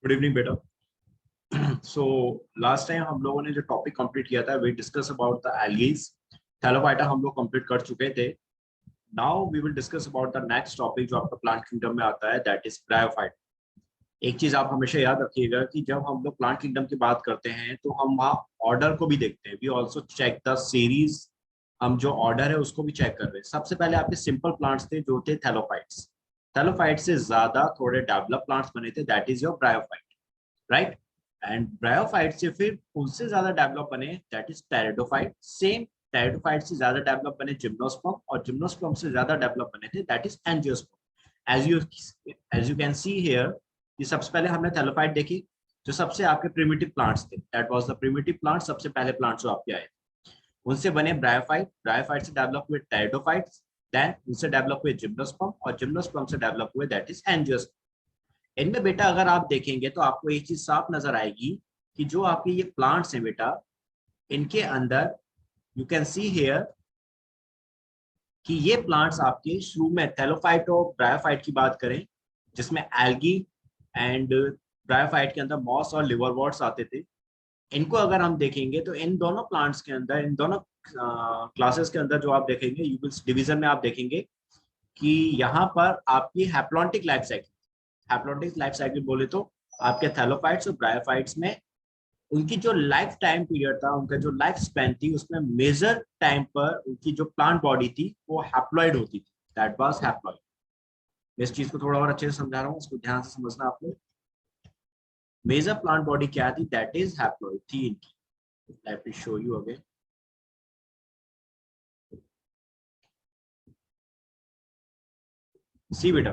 Good evening बेटा। So last time हम लोगों ने जो टॉपिक कंप्लीट किया था, we discuss about the algae. Thallophyta हम लोग कंप्लीट कर चुके थे। Now we will discuss about the next topic जो आपका प्लांट किंगडम में आता है, दैट इज ब्रायोफाइट। एक चीज आप हमेशा याद रखिएगा कि जब हम लोग प्लांट किंगडम की बात करते हैं तो हम वहाँ ऑर्डर को भी देखते हैं। We also check the series. हम जो ऑर्डर है उसको भी चेक कर रहे हैं। सबसे पहले आपके सिंपल प्लांट्स थे जो थे थैलोफाइट्स। थैलोफाइट से ज्यादा थोड़े डेवलप प्लांट्स बने थे, that is your bryophyte, right. And bryophyte से फिर उनसे ज्यादा डेवलप बने, that is pteridophyte. Same pteridophyte से ज्यादा डेवलप बने जिम्नोस्पर्म, और जिम्नोस्पर्म से ज्यादा डेवलप बने थे, that is angiosperm. As you can see here कि सबसे पहले हमने थैलोफाइट देखी, जो सबसे आपके प्रिमिटिव प्लांट्स थे, that was the primitive plant, सबसे पहले प्लांट्स जो आपके आए। उनसे बने ब्रायोफाइट, ब्रायोफाइट से डेवलप हुए टेरिडोफाइट्स, देन उनसे डेवलप हुए जिम्नोस्पर्म, और जिम्नोस्पर्म से डेवलप हुए दैट इज एंजियोस्पर्म। इनमें बेटा अगर आप देखेंगे तो आपको एक चीज साफ नजर आएगी कि जो आपके ये प्लांट्स हैं बेटा, इनके अंदर यू कैन सी हेयर कि ये प्लांट्स आपके शुरू में थैलोफाइट और ब्रायोफाइट की बात करें, जिसमें एल्गी एंड ब्रायोफाइट के अंदर मॉस और लिवरवॉर्ट्स आते थे। इनको अगर हम देखेंगे तो इन दोनों प्लांट्स के अंदर, इन दोनों क्लासेस के अंदर जो आप देखेंगे, यू विल डिवीजन में आप देखेंगे कि यहाँ पर आपकी haplontic life cycle, haplontic life cycle बोले तो आपके थैलोफाइट्स और ब्रायोफाइट्स में उनकी जो लाइफ टाइम पीरियड था, उनका जो लाइफ स्पैन थी, उसमें मेजर टाइम पर उनकी जो प्लांट बॉडी थी वो हैप्लॉइड होती थी, दैट वाज हैप्लॉइड। मैं इस चीज को थोड़ा और अच्छे से समझा रहा हूँ, इसको ध्यान से समझना आपको। मेजर प्लांट बॉडी क्या थी, दैट इज हैप्लॉइड थी इनकी। Let me show you again. See बेटा,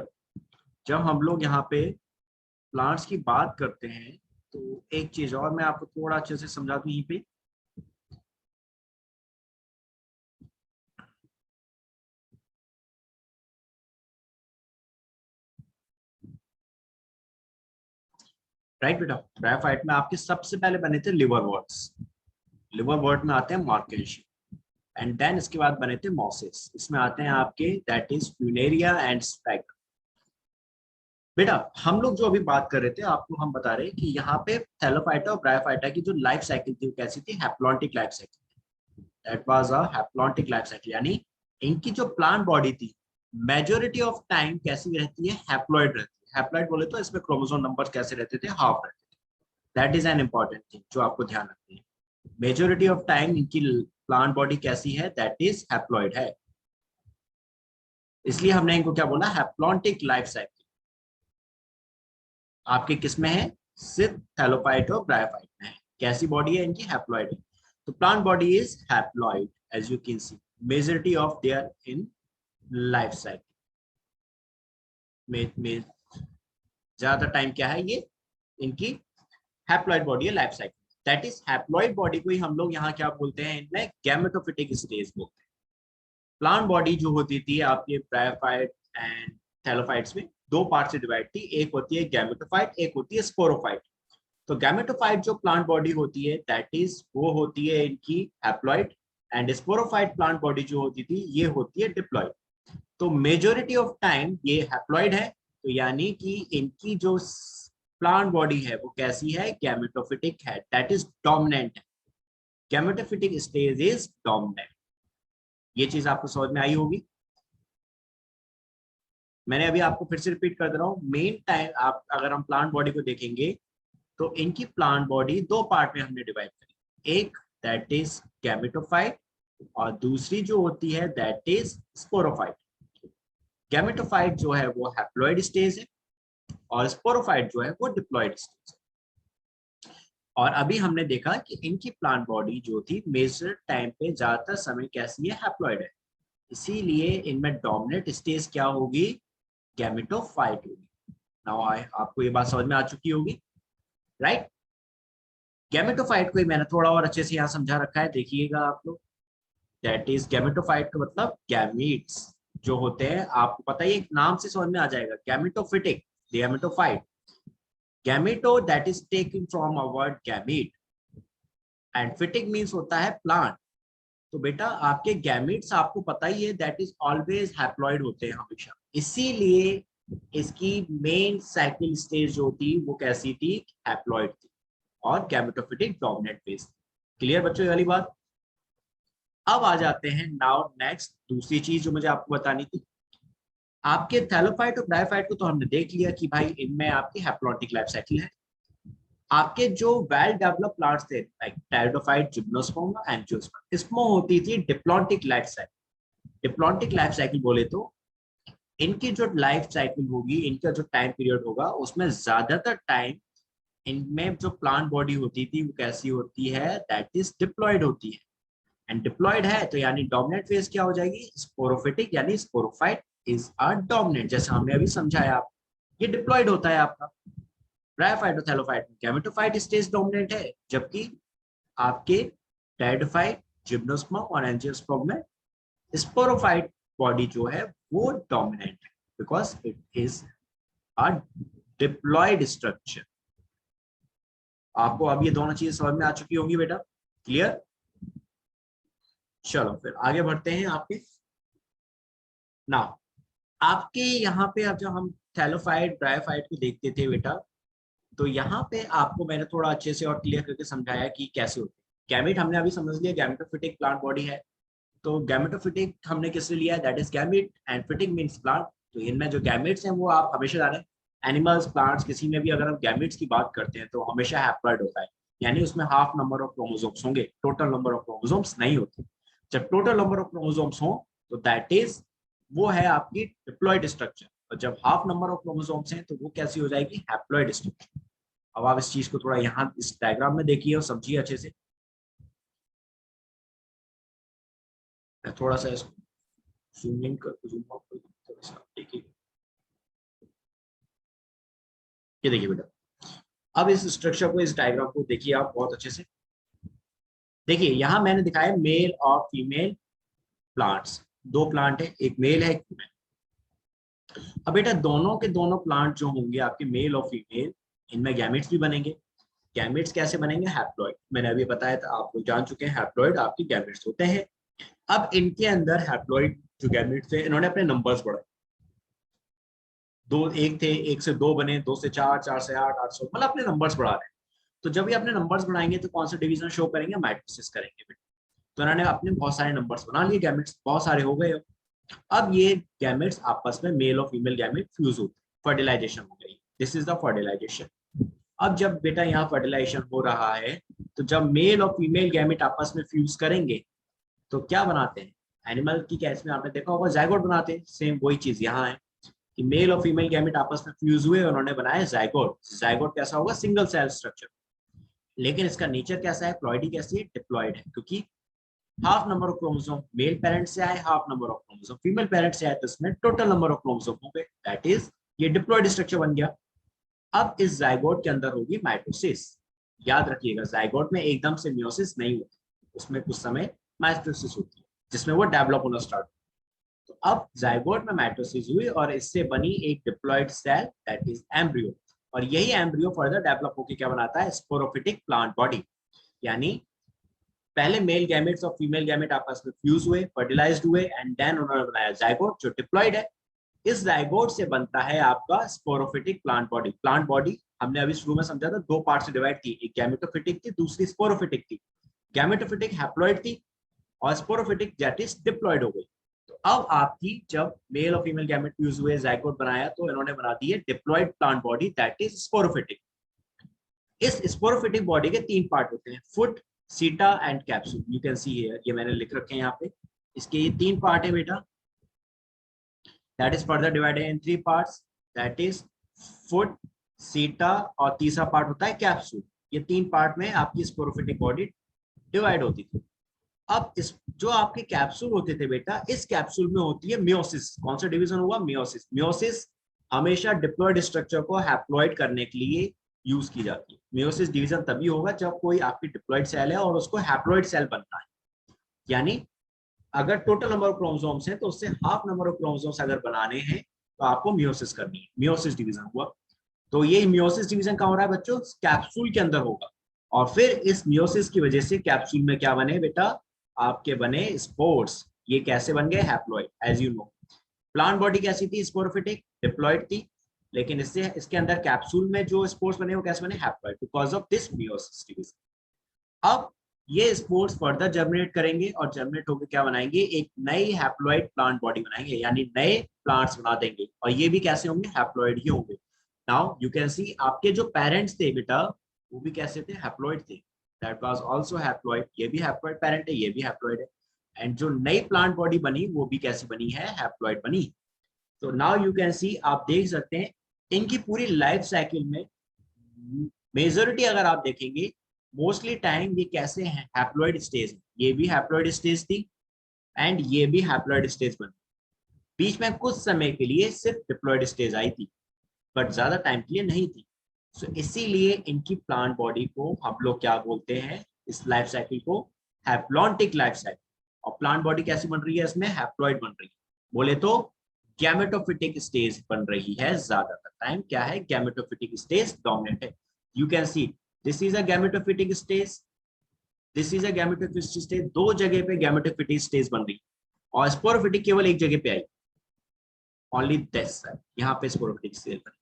जब हम लोग यहाँ पे प्लांट्स की बात करते हैं तो एक चीज और मैं आपको थोड़ा अच्छे से समझा दूं यहीं पे। राइट बेटा, ब्रायोफाइट में आपके सबसे पहले बने थे लिवरवर्ट्स, लिवरवर्ट में आते हैं मार्केशियम, एंड देन इसके बाद बने थे मॉसेस, इसमें आते हैं आपके that is Funaria and spike. बेटा हम लोग जो अभी बात कर रहे थे, आपको हम बता रहे हैं कि यहाँ पे थैलोफाइटा और ब्रायोफाइटा की जो लाइफ साइकिल थी वो कैसी थी, haplontic life cycle. That was a haplontic life cycle, यानी इनकी जो प्लांट बॉडी थी मेजोरिटी ऑफ टाइम कैसी रहती है, हैप्लॉइड रहती है। हैप्लॉइड बोले तो इसमें क्रोमोसोम नंबर कैसे रहते थे, हाफ रहते थे। That is an important thing जो आपको ध्यान रखनी है। मेजोरिटी ऑफ टाइम इनकी प्लांट बॉडी कैसी है, दैट इज हैप्लॉइड है। इसलिए हमने इनको क्या बोला, हैप्लॉन्टिक लाइफ साइकिल। आपके किस में है, सिर्फ थैलोफाइट और ब्रायोफाइट में है। कैसी बॉडी है इनकी, हैप्लॉइड है। तो plant body is haploid as you can see, majority of their in life cycle में ज्यादा टाइम क्या है, ये इनकी हैप्लॉइड बॉडी है life cycle. That is haploid body को ही हम लोग यहाँ क्या बोलते हैं, इनमें गैमेटोफिटिक स्टेज बोलते हैं। प्लांट बॉडी जो होती थी आपके ब्रायोफाइट एंड थैलोफाइट्स में दो पार्ट से डिवाइड थी, एक होती है गैमेटोफाइट, एक होती है स्पोरोफाइट। तो गैमेटोफाइट जो प्लांट बॉडी होती है दैट इज वो होती है इनकी haploid, and sporophyte plant body जो होती थी ये होती है डिप्लॉइड। तो मेजोरिटी ऑफ टाइम ये हैप्लॉइड है, तो यानी कि इनकी जो प्लांट बॉडी है वो कैसी है, गैमेटोफिटिक है, दैट इज डोमिनेंट है। Gametophytic stage is dominant. ये चीज आपको समझ में आई होगी। मैंने अभी आपको फिर से रिपीट कर दे रहा हूँ, मेन टाइम आप अगर हम प्लांट बॉडी को देखेंगे तो इनकी प्लांट बॉडी दो पार्ट में हमने डिवाइड करी, एक दैट इज गैमेटोफाइट और दूसरी जो होती है दैट इज स्पोरोफाइट। गैमेटोफाइट जो है वो हैप्लॉइड स्टेज है और स्पोरोफाइट जो है वो डिप्लॉइड स्टेज है। और अभी हमने देखा कि इनकी प्लांट बॉडी जो थी मेजर टाइम पे ज्यादातर समय कैसी है, हैप्लॉइड है। इसीलिए इनमें डोमिनेंट स्टेज क्या होगी, गैमेटोफाइट होगी। नाउ आपको ये बात समझ में आ चुकी होगी, राइट। गैमेटोफाइट को ही मैंने थोड़ा और अच्छे से यहाँ समझा रखा है, देखिएगा आप लोग। दैट इज गैमेटोफाइट का मतलब गैमीट्स जो होते हैं, आपको पता ही नाम से समझ में आ जाएगा, gametophytic, gametophyte. Gameto that is taken from a word gamete, and phytic means होता है प्लांट। तो बेटा आपके गैमीट्स आपको पता ही है दैट इज ऑलवेज हैप्लॉइड होते हैं हमेशा। इसीलिए इसकी मेन साइकिल स्टेज जो थी वो कैसी थी, हैप्लॉइड थी और गैमेटोफिटिक डोमिनेंट फेज। क्लियर बच्चों ये वाली बात। अब आ जाते हैं नाउ नेक्स्ट दूसरी चीज जो मुझे आपको बतानी थी। आपके थैलोफाइट और ब्रायोफाइट को तो हमने देख लिया कि भाई इनमें आपकी हैप्लॉन्टिक लाइफ साइकिल है। आपके जो वेल डेवलप प्लांट्स थे लाइक टेरिडोफाइट, जिम्नोस्पर्म, एंजियोस्पर्म, इसमें होती थी diplontic life cycle. Diplontic life cycle बोले तो इनकी जो लाइफ साइकिल होगी, इनका जो टाइम पीरियड होगा, उसमें ज्यादातर टाइम इनमें जो प्लांट बॉडी होती थी वो कैसी होती है, दैट इज डिप्लॉयड होती है। एंड डिप्लॉयड है तो यानी डोमिनेंट फेज क्या हो जाएगी, स्पोरोफिटिक, यानी स्पोरोफाइट इज अ डोमिनेंट, जैसे हमने अभी समझाया आप, ये डिप्लॉयड होता है आपका। ब्रायोफाइट और थैलोफाइट में गैमेटोफाइट स्टेज डोमिनेंट है, जबकि आपके टेरिडोफाइट, जिम्नोस्पर्म और एंजियोस्पर्म में स्पोरोफाइट बॉडी जो है वो डोमिनेंट है, because it is a diploid structure. आपको अब ये दोनों चीजें समझ में आ चुकी होंगी बेटा, क्लियर। चलो फिर आगे बढ़ते हैं आपके ना। आपके यहाँ पे अब जब हम थैलोफाइट ब्रायोफाइट को देखते थे बेटा, तो यहाँ पे आपको मैंने थोड़ा अच्छे से और क्लियर करके समझाया कि कैसे होते हैं। गैमेट हमने अभी समझ लिया, गैमेटोफिटिक प्लांट बॉडी है। तो गैमेटोफिटिक हमने किससे लिया है, that is gamete, and फिटिक means plant. तो इनमें जो गैमेट्स हैं वो आप हमेशा जाने, एनिमल्स, प्लांट्स, किसी में भी अगर हम गैमेट्स की बात करते हैं तो हमेशा हैप्लॉइड होता है, यानी उसमें हाफ नंबर ऑफ क्रोमोसोम्स होंगे, टोटल नंबर ऑफ क्रोमोसोम्स नहीं होते। जब टोटल नंबर ऑफ क्रोमोसोम्स हो तो दैट इज, वो है आपकी डिप्लॉयड स्ट्रक्चर, और जब हाफ नंबर ऑफ क्रोमोसोम्स हैं तो वो कैसी हो जाएगी, हैप्लॉइड स्ट्रक्चर। अब आप इस चीज को थोड़ा यहाँ इस डायग्राम में देखिए और समझिए अच्छे से। मैं थोड़ा सा इसको जूम इन कर, जूम आउट कर, थोड़ा सा देखिए। ये देखिए बेटा, अब इस स्ट्रक्चर को, इस डायग्राम को देखिए आप बहुत अच्छे से। देखिए यहाँ मैंने दिखाया मेल और फीमेल प्लांट्स, दो प्लांट है, एक मेल है एक फीमेल। अब बेटा दोनों के दोनों प्लांट जो होंगे आपके मेल और फीमेल, इनमें गैमेट्स भी बनेंगे। गैमेट्स कैसे बनेंगे, हैप्लॉइड, मैंने अभी बताया था, आप लोग जान चुके हैं हैप्लॉइड आपके गैमेट्स होते हैं। अब इनके अंदर हैप्लॉइड जो गैमेट्स थे, इन्होंने अपने नंबर्स बढ़ाए। दो एक थे, एक से दो बने, दो से चार, चार से आठ, आठ से, मतलब अपने नंबर्स बढ़ा रहे हैं। तो जब ये अपने नंबर्स बढ़ाएंगे तो कौन सा डिवीजन शो करेंगे, माइटोसिस करेंगे। तो इन्होंने अपने बहुत सारे नंबर्स बना लिए, गैमेट्स बहुत सारे हो गए। अब ये गैमेट्स आपस में मेल और फीमेल गैमेट फ्यूज होते हैं, फर्टिलाइजेशन हो गई, दिस इज द फर्टिलाइजेशन। अब जब बेटा यहाँ फर्टिलाइजेशन हो रहा है, तो जब मेल और फीमेल गैमेट आपस में फ्यूज करेंगे तो क्या बनाते हैं, एनिमल की केस में आपने देखा होगा जाइगोट बनाते हैं, सेम वही चीज यहाँ है कि मेल और फीमेल गैमेट आपस में फ्यूज हुए, उन्होंने बनाया जाइगोट। जाइगोट कैसा होगा, सिंगल सेल स्ट्रक्चर, लेकिन इसका नेचर कैसा है, प्लॉइडी कैसी है, डिप्लॉइड है, क्योंकि half number of chromosome male parent से आए, half number of chromosome female parent से आए, तो इसमें टोटल नंबर ऑफ क्रोमोसोम हो गए, दैट इज ये डिप्लॉइड स्ट्रक्चर बन गया। अब इस जाइगोट के अंदर होगी माइटोसिस। याद रखिएगा जाइगोट में एकदम से मियोसिस नहीं होती, उसमें कुछ समय माइटोसिस होती है जिसमें वो डेवलप होना स्टार्ट। तो अब जाइगोट में माइटोसिस हुई और इससे बनी एक diploid cell, that is embryo. और यही एम्ब्रियो फर्दर डेवलप होकर क्या बनाता है, स्पोरोफिटिक प्लांट बॉडी। यानी पहले मेल गैमेट्स और फीमेल गैमेट आपस में फ्यूज हुए, फर्टिलाइज्ड हुए, एंड देन उन्होंने बनाया जाइगोट जो डिप्लॉइड है। इस जाइगोट से बनता है आपका sporophytic plant body. Plant body हमने अभी शुरू में समझा था, दो पार्ट से डिवाइड थी, एक गैमेटोफिटिक थी, दूसरी स्पोरोफिटिक थी। गैमेटोफिटिक हैप्लॉइड थी और स्पोरोफिटिक दैट इज डिप्लॉइड हो गई। तो अब आपकी जब मेल और फीमेल गैमेट फ्यूज हुए, जाइगोट बनाया, तो इन्होंने बना दी है diploid plant body, that is sporophytic. इस स्पोरोफिटिक बॉडी के तीन पार्ट होते हैं, फुट, सीटा and capsule. You can see here, ये मैंने लिख रखे हैं यहाँ पे, इसके ये तीन पार्ट है बेटा, that is further divided in three parts, that is foot, सीटा और तीसरा पार्ट होता है कैप्सूल। ये तीन पार्ट में आपकी स्पोरोफिटिक बॉडी डिवाइड होती थी। अब इस जो आपके कैप्सूल होते थे बेटा, इस कैप्सूल में होती है मियोसिस। कौन सा डिवीजन हुआ, मियोसिस। मियोसिस हमेशा डिप्लॉइड स्ट्रक्चर को हैप्लॉइड करने के लिए यूज की जाती है। मियोसिस डिवीजन तभी होगा जब कोई आपकी डिप्लॉइड सेल है और उसको हैप्लॉइड सेल बनना है, यानी अगर टोटल नंबर ऑफ क्रोमोसोम्स हैं तो उससे हाफ नंबर ऑफ क्रोमोसोम्स अगर बनाने हैं तो आपको मियोसिस करनी है, मियोसिस डिवीजन हुआ। तो ये मियोसिस डिवीजन कहाँ हो रहा है बच्चों, कैप्सूल के अंदर होगा। और फिर इस मियोसिस की वजह से कैप्सूल में क्या बने बेटा, आपके बने स्पोर्स। ये कैसे बन गए, haploid, as you know. Plant body कैसी थी, स्पोरोफिटिक, डिप्लॉइड थी, लेकिन इससे इसके अंदर कैप्सूल में जो स्पोर्स बने वो कैसे बने, haploid, because of this meiosis division. अब ये स्पोर्स फर्दर जर्मिनेट करेंगे और जर्मिनेट होकर क्या बनाएंगे, एक नई हैप्लॉइड प्लांट बॉडी बनाएंगे, यानी नए प्लांट्स बना देंगे, और ये भी कैसे होंगे, हैप्लॉइड ही होंगे। नाउ यू कैन सी आपके जो पेरेंट्स थे बेटा वो भी कैसे थे, हैप्लॉइड थे, दैट वाज आल्सो हैप्लॉइड, ये भी हैप्लॉइड पेरेंट है, ये भी हैप्लॉइड है, एंड जो नई प्लांट बॉडी बनी वो भी कैसी बनी है, हैप्लॉइड बनी। तो नाउ यू कैन सी, आप देख सकते हैं इनकी पूरी लाइफ साइकिल में मेजोरिटी अगर आप देखेंगे मोस्टली टाइम ये कैसे हैं, हैप्लॉइड स्टेज, ये भी हैप्लॉइड स्टेज थी एंड ये भी हैप्लॉइड स्टेज बनी, बीच में कुछ समय के लिए सिर्फ डिप्लॉइड स्टेज आई थी, बट ज्यादा टाइम के लिए नहीं थी। सो इसीलिए इनकी प्लांट बॉडी को हम लोग क्या बोलते हैं, इस लाइफ साइकिल को हैप्लॉन्टिक लाइफ साइकिल। और प्लांट बॉडी कैसी बन रही है, इसमें हैप्लॉइड बन रही है, बोले तो गैमेटोफिटिक स्टेज बन रही है, ज्यादातर टाइम क्या है, गैमेटोफिटिक स्टेज डोमिनेंट है। You can see this is a gametophytic stage, this is a gametophytic stage, दो जगह पे गैमेटोफिटिक स्टेज बन रही है, और स्पोरोफिटिक केवल एक जगह पे आई, ओनली दिस, यहाँ पे स्पोरोफिटिक स्टेज बनी।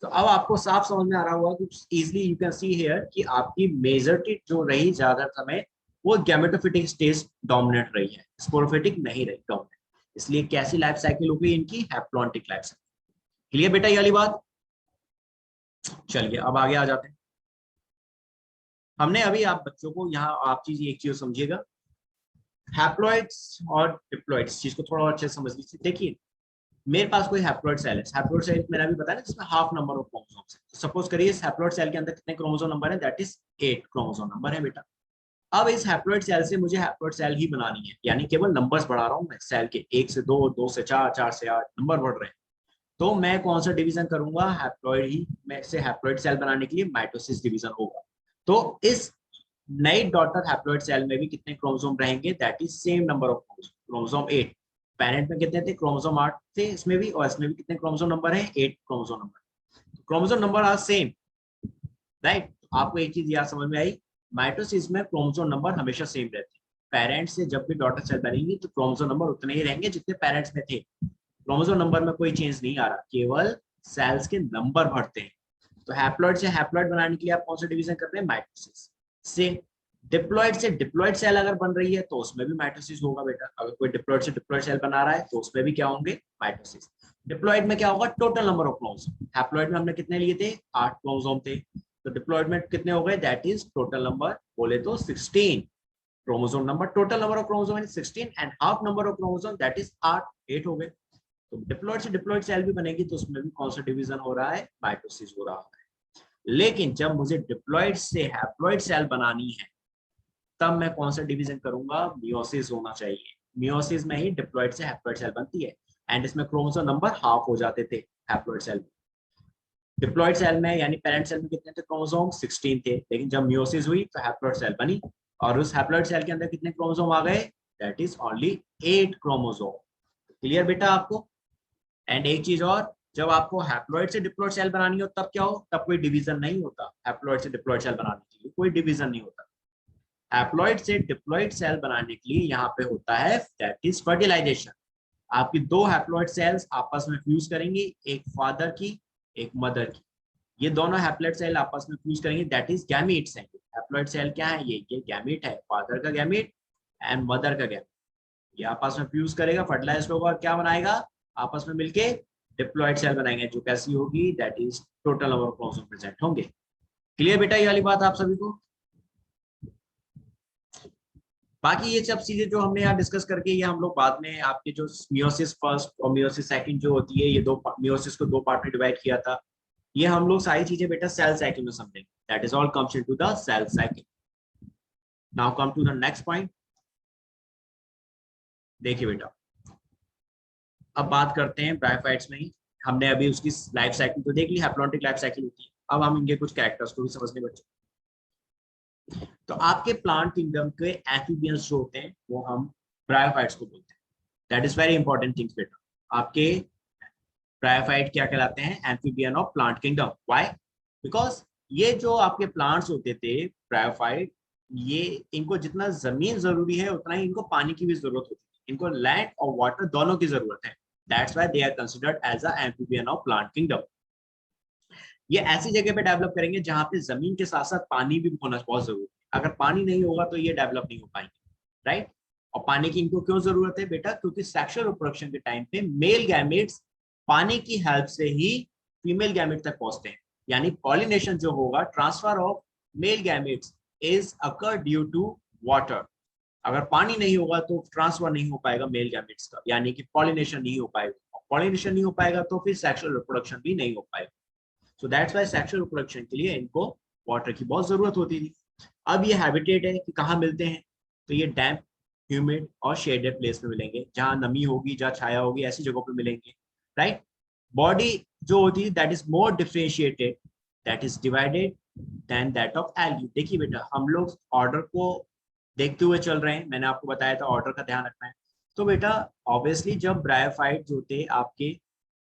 तो अब आपको साफ समझ में आ रहा होगा कुछ easily, you can see here कि आपकी मेजॉरिटी जो रही ज्यादा समय वो गैमेटोफिटिक स्टेज डोमिनेट रही है, स्पोरोफिटिक नहीं रही डोमिनेट, इसलिए कैसी लाइफ साइकिल हो गई इनकी, हैप्लॉन्टिक लाइफ साइकिल। क्लियर बेटा ये वाली बात। चलिए अब आगे आ जाते हैं। हमने अभी आप बच्चों को यहाँ आप चीज एक चीज समझिएगा, हैप्लॉइड्स और डिप्लॉइड्स चीज को थोड़ा और अच्छे से समझ लीजिए। देखिए मेरे पास कोई हैप्लॉइड सेल है, हैप्लॉइड सेल मैंने अभी बताया जिसमें हाफ नंबर ऑफ क्रोमोसोम्स है, तो सपोज करिए इस हैप्लॉइड सेल के अंदर कितने क्रोमोसोम नंबर है, दैट इज 8 क्रोमोसोम नंबर है बेटा। अब इस हैप्लॉइड सेल से मुझे हैप्लॉइड सेल ही बनानी है, यानी केवल नंबर्स बढ़ा रहा हूँ मैं, सेल के 1 से 2, 2 से 4, 4 से 8 नंबर बढ़ रहे हैं। तो मैं कौन सा डिवीजन करूंगा, हैप्लॉइड ही में से हैप्लॉइड सेल बनाने के लिए माइटोसिस डिवीजन होगा। तो इस नई डॉटर हैप्लॉइड सेल में भी कितने क्रोमोसोम रहेंगे, that is same number of chromosome 8। Parent में कितने थे, क्रोमोसोम 8 थे इसमें भी, और इसमें भी कितने क्रोमोसोम नंबर है, 8 chromosome number, chromosome number are same, right. आपको एक चीज याद समझ में आई, माइटोसिस में क्रोमोसोम नंबर हमेशा सेम रहते हैं, पेरेंट्स से जब भी डॉटर सेल बनेंगी तो क्रोमोसोम नंबर उतने ही रहेंगे जितने पेरेंट्स में थे, क्रोमोसोम नंबर में कोई चेंज नहीं आ रहा, केवल सेल्स के नंबर बढ़ते हैं। तो हैप्लॉइड से हैप्लॉइड बनाने के लिए आप कौन सा डिवीजन कर रहे हैं, माइटोसिस से। डिप्लॉइड से डिप्लॉइड सेल अगर बन रही है तो उसमें भी माइटोसिस होगा बेटा, अगर कोई डिप्लॉइड से डिप्लॉइड सेल बना रहा है तो उसमें भी क्या होंगे, माइटोसिस। डिप्लॉइड में क्या होगा, total number of chromosome, haploid में हमने कितने लिए थे, 8 क्रोमोसोम थे, तो डिप्लॉइड में कितने हो गए, दैट इज टोटल नंबर बोले तो 16 chromosome number, total number of chromosome is 16 and half number of chromosome that is 8 हो गए। तो डिप्लॉइड से डिप्लॉइड सेल भी बनेगी तो उसमें भी कौन सा डिवीजन हो रहा है, माइटोसिस हो रहा है। लेकिन जब मुझे डिप्लॉइड से हैप्लॉइड सेल बनानी है तब मैं कौन सा डिवीजन करूंगा, मियोसिस होना चाहिए, मियोसिस में ही डिप्लॉइड से हैप्लॉइड सेल बनती है, एंड इसमें क्रोमोसोम नंबर हाफ हो जाते थे हैप्लॉइड सेल में। डिप्लॉइड सेल में यानी पेरेंट सेल में कितने थे क्रोमोसोम, 16 थे, लेकिन जब मियोसिस हुई तो हैप्लॉइड सेल बनी, और उस हैप्लॉइड सेल के अंदर कितने क्रोमोसोम आ गए, that is only 8 chromosome. Clear बेटा आपको। एंड एक चीज और, जब आपको हैप्लॉइड से डिप्लॉइड सेल बनानी हो तब क्या हो, तब कोई डिवीजन नहीं होता, हैप्लॉइड से डिप्लॉइड सेल बनाने के लिए कोई डिवीजन नहीं होता, हैप्लॉइड से डिप्लॉइड सेल बनाने के लिए यहाँ पे होता है दैट इज फर्टिलाइजेशन। आपकी दो हैप्लॉइड सेल्स आपस में फ्यूज करेंगी, एक फादर की एक मदर की, ये दोनों हैप्लॉइड सेल आपस में फ्यूज करेंगे, दैट इज गैमीट्स है। हैप्लॉइड सेल क्या है, ये गैमीट है, फादर का गैमीट एंड मदर का गैमीट, ये आपस में फ्यूज करेगा, फर्टिलाइज होगा और क्या बनाएगा, आपस में मिलके डिप्लॉइड सेल बनाएंगे, जो कैसी होगी, that is total number of chromosome present होंगे। क्लियर बेटा ये वाली बात आप सभी को। बाकी ये सब चीजें जो हमने यहाँ डिस्कस करके, ये हम लोग बाद में आपके जो मियोसिस फर्स्ट और मियोसिस सेकंड जो होती है, ये दो मियोसिस को दो पार्ट में डिवाइड किया था, ये हम लोग सारी चीजें बेटा सेल साइकिल में समझेंगे, that is all comes into the cell cycle. Now come to the next point. देखिए बेटा अब बात करते हैं ब्रायोफाइट्स में ही, हमने अभी उसकी लाइफ साइकिल तो देख ली, हैप्लॉन्टिक लाइफ साइकिल होती है, अब हम इनके कुछ कैरेक्टर्स को भी समझने बच्चों। तो आपके प्लांट किंगडम के एम्फीबियंस जो होते हैं वो हम ब्रायोफाइट्स को बोलते हैं, that is very important things बेटा। आपके ब्रायोफाइट क्या कहलाते हैं, amphibian of plant kingdom. Why, because ये जो आपके प्लांट्स होते थे ब्रायोफाइट, ये इनको जितना जमीन जरूरी है उतना ही इनको पानी की भी जरूरत होती है, इनको लैंड और वाटर दोनों की जरूरत है, that's why they are considered as a amphibian of plant kingdom. ये ऐसी जगह पे डेवलप करेंगे जहां पे जमीन के साथ साथ पानी भी होना बहुत जरूरी है। अगर पानी नहीं होगा तो ये डेवलप नहीं हो पाएंगे, राइट। और पानी की इनको क्यों जरूरत है बेटा? क्योंकि सेक्सुअल रिप्रोडक्शन के टाइम पे मेल गैमेट्स पानी की हेल्प से ही फीमेल गैमेट तक पहुंचते हैं। यानी पॉलिनेशन जो होगा, transfer of male gametes is occur due to water. अगर पानी नहीं होगा तो ट्रांसफर नहीं हो पाएगा मेल गैमेट्स का, यानी कि पॉलिनेशन नहीं हो पाएगा। पॉलिनेशन नहीं हो पाएगा तो फिर सेक्सुअल रिप्रोडक्शन भी नहीं हो पाएगा। सो दैट्स व्हाई सेक्सुअल रिप्रोडक्शन के लिए इनको वाटर की बहुत जरूरत होती थी। अब ये हैबिटेट है कि कहाँ मिलते हैं, तो ये डैम्प, ह्यूमिड और शेडेड प्लेस में मिलेंगे, जहां नमी होगी, जहां छाया होगी, ऐसी जगहों पे मिलेंगे, राइट। बॉडी जो होती है that is more differentiated, that is divided then that of algae. देखिए बेटा, हम लोग ऑर्डर को देखते हुए चल रहे हैं, मैंने आपको बताया था ऑर्डर का ध्यान रखना है। तो बेटा ऑब्वियसली जब ब्रायोफाइट जो थे आपके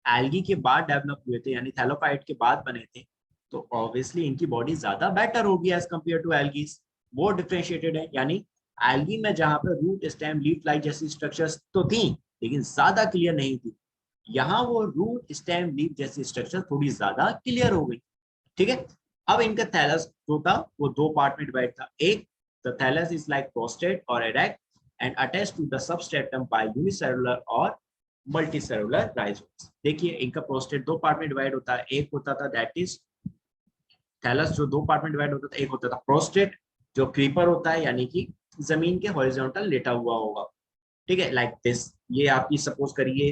एल्गी के बाद डेवलप हुए थे, यानी थैलोफाइट के बाद बने थे, तो ऑब्वियसली इनकी बॉडी ज्यादा बेटर होगी as compare to algaes, more differentiated है। यानी एल्गी में जहां पर रूट, स्टेम, लीफ लाइक जैसी स्ट्रक्चर्स तो थी लेकिन ज्यादा क्लियर नहीं थी, यहाँ वो रूट, स्टेम, लीफ जैसी स्ट्रक्चर थोड़ी ज्यादा क्लियर हो गई, ठीक है। अब इनका थैलस जो था वो दो पार्ट में डिवाइड था। एक, the thallus is like prostrate और erect and attached to the substratum by unicellular और मल्टीसेलुलर राइजोम्स। देखिए इनका प्रोस्टेट दो पार्ट में डिवाइड होता है। एक होता था दैट इज थैलस जो दो पार्ट में डिवाइड होता था, एक होता था प्रोस्टेट जो क्रीपर होता है, यानी कि जमीन के हॉरिजॉन्टल लेटा हुआ होगा, ठीक है, लाइक दिस। ये आपकी सपोज करिए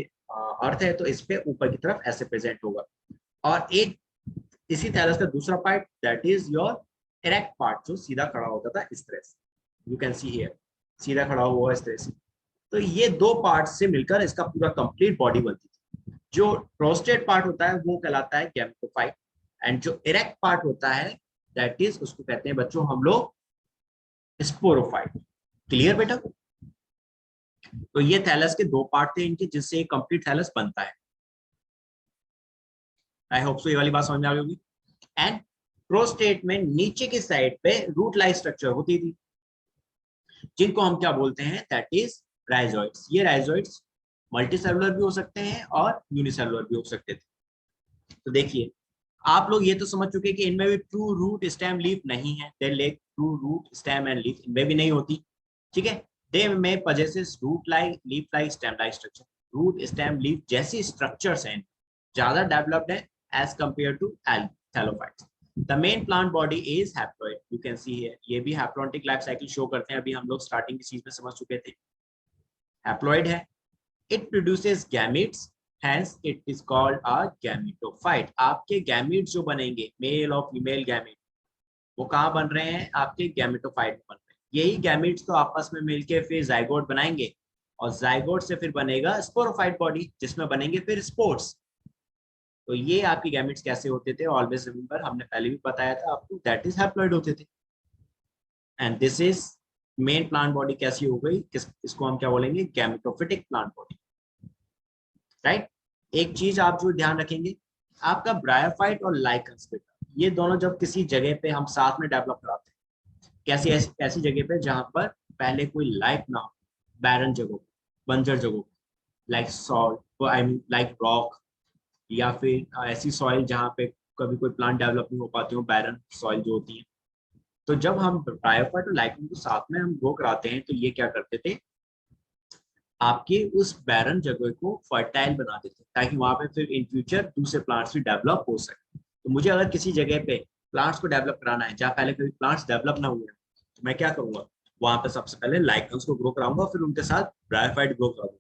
अर्थ है तो इस पे ऊपर की तरफ ऐसे प्रेजेंट होगा। और एक इसी थैलस का दूसरा part that is your erect part, जो सीधा खड़ा होता था इस तरह से, यू कैन सी हियर, सीधा खड़ा हुआ इस तरह से। तो ये दो पार्ट से मिलकर इसका पूरा कंप्लीट बॉडी बनती थी। जो प्रोस्टेट पार्ट होता है वो कहलाता है गैमेटोफाइट, एंड जो इरेक्ट पार्ट होता है दैट इज, उसको कहते हैं बच्चों हम लोग स्पोरोफाइट। क्लियर बेटा? तो ये थैलस के दो पार्ट थे इनके, जिससे एक कंप्लीट थैलस बनता है। आई होप सो ये वाली बात समझ में आ गई होगी। एंड प्रोस्टेट में नीचे की साइड पे रूट लाइक स्ट्रक्चर होती थी, जिनको हम क्या बोलते हैं, दैट इज राइजोइड्स। ये राइजोइड्स मल्टीसेलुलर भी हो सकते हैं और यूनिसेलुलर भी हो सकते थे। तो देखिए आप लोग ये तो समझ चुके कि इनमें भी ट्रू रूट, स्टेम, लीफ नहीं है। They lack true root, stem and leaf इनमें भी नहीं होती, ठीक है। They may possesses root like, leaf like, stem like structure. Root, stem, leaf जैसी स्ट्रक्चर्स हैं, ज्यादा डेवलप्ड है as compare to thallophytes. The main plant body is haploid, you can see here, ये भी हैप्लॉन्टिक लाइफ साइकिल शो करते हैं। अभी हम लोग स्टार्टिंग की चीज में समझ चुके थे, हैप्लॉइड है। It produces gametes, hence it is called a gametophyte। आपके गैमेट्स जो बनेंगे, मेल और फीमेल गैमेट, वो कहाँ बन रहे हैं? आपके गैमेटोफाइट में बन रहे हैं। यही गैमेट्स तो आपस में मिलके फिर जाइगोट बनाएंगे, और जाइगोट से फिर बनेगा स्पोरोफाइट बॉडी, जिसमें बनेंगे फिर स्पोर्स। तो ये आपके गैमेट्स कैसे होते थे? ऑलवेज रिमेंबर, हमने पहले भी बताया था आपको, दैट इज हैप्लॉइड होते थे। And this is main plant body कैसी हो गई, इसको हम क्या बोलेंगे? Gametophytic plant body, right. एक चीज आप जो ध्यान रखेंगे, आपका ब्रायोफाइट और लाइकन्स बेटा, ये दोनों जब किसी जगह पे हम साथ में डेवलप कराते हैं, कैसी ऐसी जगह पे जहां पर पहले कोई लाइफ ना हो, बैरन जगह, बंजर जगह, like salt, I mean like rock, या फिर ऐसी सॉइल जहाँ पे कभी कोई प्लांट डेवलप नहीं हो पाती हो, बैरन सॉइल जो होती है। तो जब हम ब्रायोफाइट और लाइकन को साथ में हम ग्रो कराते हैं, तो ये क्या करते थे, आपके उस बैरन जगह को फर्टाइल बना देते हैं, ताकि वहां पे फिर इन फ्यूचर दूसरे प्लांट्स भी डेवलप हो सके। तो मुझे अगर किसी जगह पे प्लांट्स को डेवलप कराना है जहाँ पहले कभी प्लांट्स डेवलप ना हुए, तो मैं क्या करूंगा, वहां पे सबसे पहले लाइकन्स को ग्रो कराऊंगा, फिर उनके साथ ब्रायोफाइट ग्रो कराऊंगा,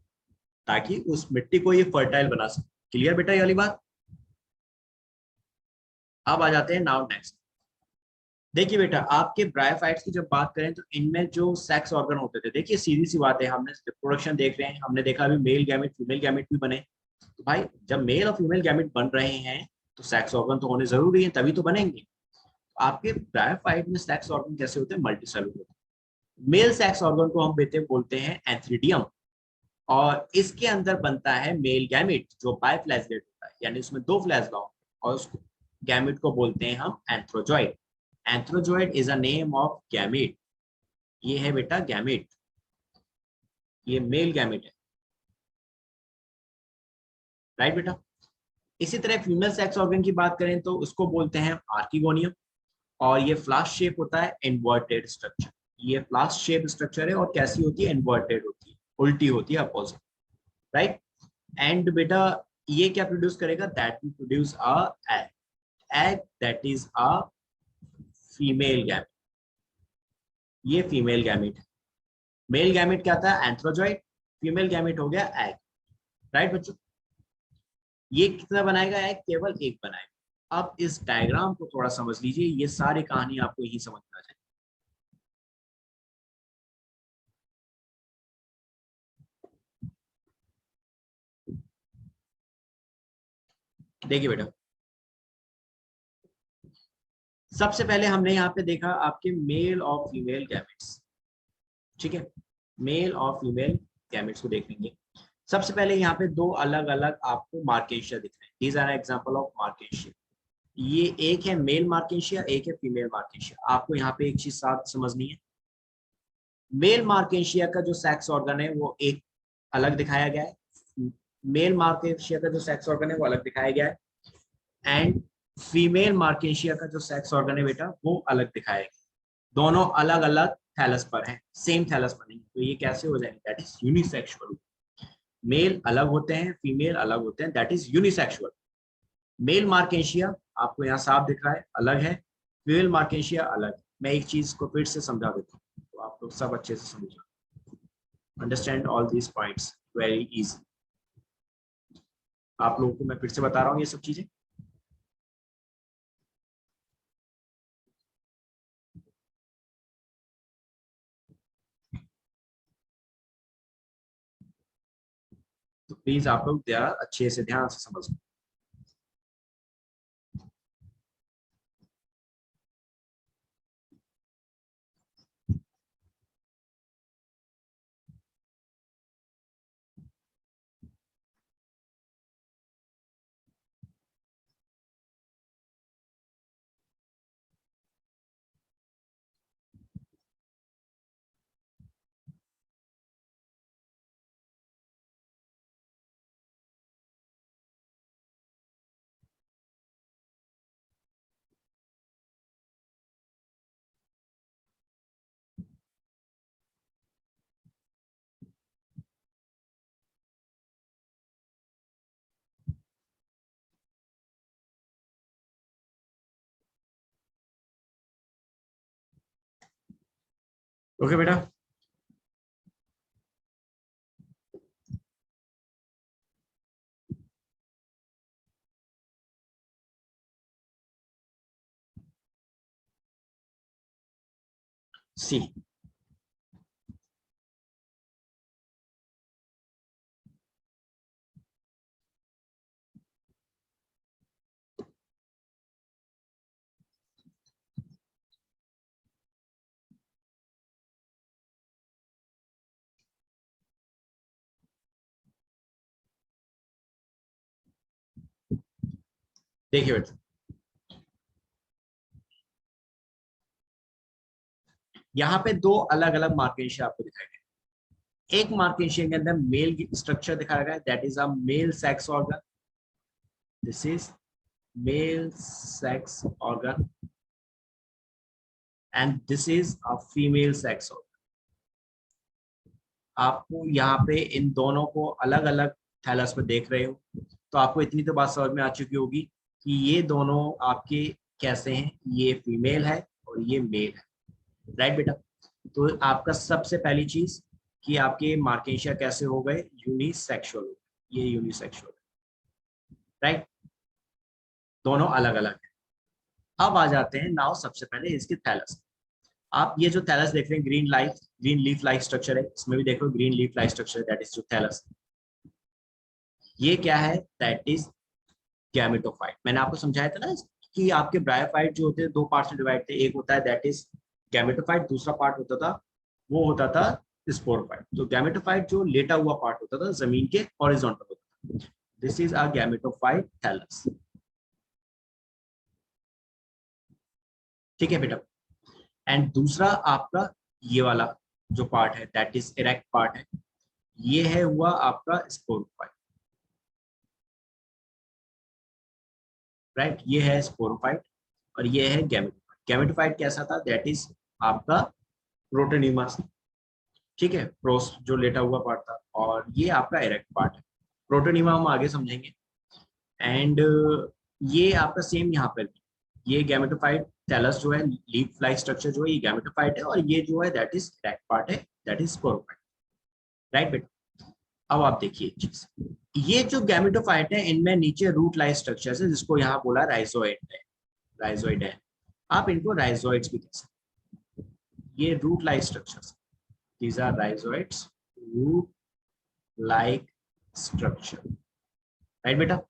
ताकि उस मिट्टी को ये फर्टाइल बना सके। क्लियर बेटा ये वाली बात? अब आ जाते हैं नाउ नेक्स्ट। देखिए बेटा, आपके ब्रायोफाइट्स की जब बात करें तो इनमें जो सेक्स ऑर्गन होते थे, देखिए सीधी सी बात है, हमने रिप्रोडक्शन देख रहे हैं, हमने देखा अभी मेल गैमेट, फीमेल गैमेट भी बने। तो भाई जब मेल और फीमेल गैमेट बन रहे हैं तो सेक्स ऑर्गन तो होने जरूरी है, तभी तो बनेंगे। आपके ब्रायोफाइट में सेक्स ऑर्गन कैसे होते हैं? मल्टीसेलुलर। मेल सेक्स ऑर्गन को हम बोलते हैं एंथ्रीडियम, और इसके अंदर बनता है मेल गैमेट जो बाइफ्लैजेलेट होता है, यानी उसमें दो फ्लैजला होते हैं, और उसको गैमेट को बोलते हैं हम antherozoid. Antherozoid is a name of gamete. ये है बेटा गैमेट, ये मेल गैमेट है। राइट बेटा। इसी तरह फीमेल सेक्स ऑर्गन की बात करें तो उसको बोलते हैं आर्किगोनियम, और ये फ्लास्क शेप होता है, इन्वर्टेड स्ट्रक्चर। ये फ्लास्क शेप स्ट्रक्चर है और कैसी होती है, इन्वर्टेड होती है, उल्टी होती है, अपोजिट, राइट। एंड बेटा ये क्या प्रोड्यूस करेगा, that will produce a egg, egg that is a female gamete. ये फीमेल गैमेट है। मेल गैमेट क्या था, एंथ्रोजॉइड, फीमेल गैमेट हो गया एग, राइट बच्चों। ये कितना बनाएगा एग, केवल एक बनाएगा। अब इस डायग्राम को थोड़ा समझ लीजिए, ये सारी कहानी आपको यही समझ में आ जाए। देखिए बेटा, सबसे पहले हमने यहाँ पे देखा आपके मेल और फीमेल गैमेट्स, ठीक है। मेल और फीमेल गैमेट्स को देख लेंगे। सबसे पहले यहाँ पे दो अलग अलग आपको मार्केशिया दिख रहे हैं। दीज आर एग्जांपल ऑफ मार्केशिया। ये एक है मेल मार्केशिया, एक है फीमेल मार्केशिया। आपको यहाँ पे एक चीज साथ समझनी है, मेल मार्केशिया का जो सेक्स ऑर्गन है वो एक अलग दिखाया गया है, मेल मार्केशिया का जो सेक्स ऑर्गन है वो अलग दिखाया गया है, एंड फीमेल मार्केशिया का जो सेक्स ऑर्गन है बेटा वो अलग दिखाया गया। दोनों अलग अलग थैलस पर हैं, सेम थैलस पर नहीं। तो ये कैसे हो जाएंगे, दैट इज यूनिसेक्सुअल। मेल अलग होते हैं, फीमेल अलग होते हैं, दैट इज यूनिसेक्सुअल। मेल मार्केशिया आपको यहाँ साफ दिख रहा है, अलग है। फीमेल मार्केशिया अलग है। मैं एक चीज को फिर से समझा देता हूँ तो आप लोग सब अच्छे से समझो। Understand all these points very easy. आप लोगों को मैं फिर से बता रहा हूँ ये सब चीजें। तो प्लीज आप लोग अच्छे से ध्यान से समझो। ओके बेटा, सी। देखिए बेटा, यहाँ पे दो अलग अलग मार्केशिया आपको दिखाई गए। एक मार्केशिया के अंदर मेल स्ट्रक्चर दिखाया गया है, that is a male sex organ. This is male sex organ and this is a female sex organ. आपको यहाँ पे इन दोनों को अलग अलग थैलस में देख रहे हो, तो आपको इतनी तो बात समझ में आ चुकी होगी कि ये दोनों आपके कैसे हैं, ये फीमेल है और ये मेल है, राइट बेटा। तो आपका सबसे पहली चीज कि आपके मार्केशिया कैसे हो गए, यूनिसेक्सुअल हो गए। ये यूनिसेक्सुअल, राइट, दोनों अलग अलग है। अब आ जाते हैं नाउ सबसे पहले इसके थैलस। आप ये जो थैलस देख रहे हैं, ग्रीन लीफ लाइक स्ट्रक्चर है, इसमें भी देखो green leaf like structure, that is जो थैलस। ये क्या है, दैट इज गैमेटोफाइट। मैंने आपको समझाया था ना कि आपके ब्रायोफाइट जो होते हैं दो पार्ट में डिवाइड थे, एक होता है दैट इज गैमेटोफाइट, दूसरा पार्ट होता था वो होता था स्पोरोफाइट। तो गैमेटोफाइट जो लेटा हुआ पार्ट होता था, जमीन के हॉरिजॉन्टल होता था। This is a gametophyte thallus, ठीक है बेटा। एंड दूसरा आपका ये वाला जो पार्ट है दैट इज इरेक्ट पार्ट है, ये है हुआ आपका स्पोरोफाइट। राइट, ये है स्पोरोफाइट और ये है गैमेटोफाइट। गैमेटोफाइट कैसा था, दैट इज आपका प्रोटोनिमा, ठीक है, प्रोस जो लेटा हुआ पार्ट था, और ये आपका इरेक्ट पार्ट है। प्रोटोनिमा हम आगे समझेंगे। एंड ये आपका सेम यहाँ पर भी, ये गैमेटोफाइट थैलस जो है, लीफ फ्लाई स्ट्रक्चर जो है ये गैमेटोफाइट है, और ये जो है दैट इज इरेक्ट पार्ट है, दैट इज स्पोरोफाइट। राइट बेटा, अब आप देखिए एक चीज, ये जो गैमेटोफाइट है इनमें नीचे रूट लाइक स्ट्रक्चर है, जिसको यहाँ बोला राइजोइड है, राइजोइड है, आप इनको राइजोइड्स भी कह सकते हैं। ये root like structures, these are rhizoids, root like structure. Right बेटा,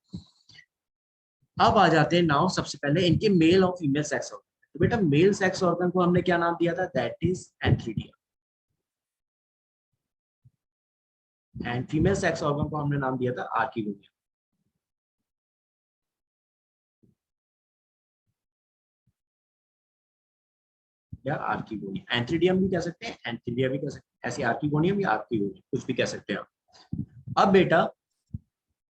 अब आ जाते हैं नाउ सबसे पहले इनके मेल और फीमेल सेक्स ऑर्गन। तो बेटा मेल सेक्स ऑर्गन को हमने क्या नाम दिया था, that is antheridium, and female sex organ को हमने नाम दिया था आर्किगोनियम। या आर्किगोनियम, एंथ्रीडियम भी कह सकते हैं, एंथ्रीडिया भी कह सकते हैं, ऐसे आर्किगोनियम या आर्किगोनियम कुछ भी कह सकते हैं आप। अब बेटा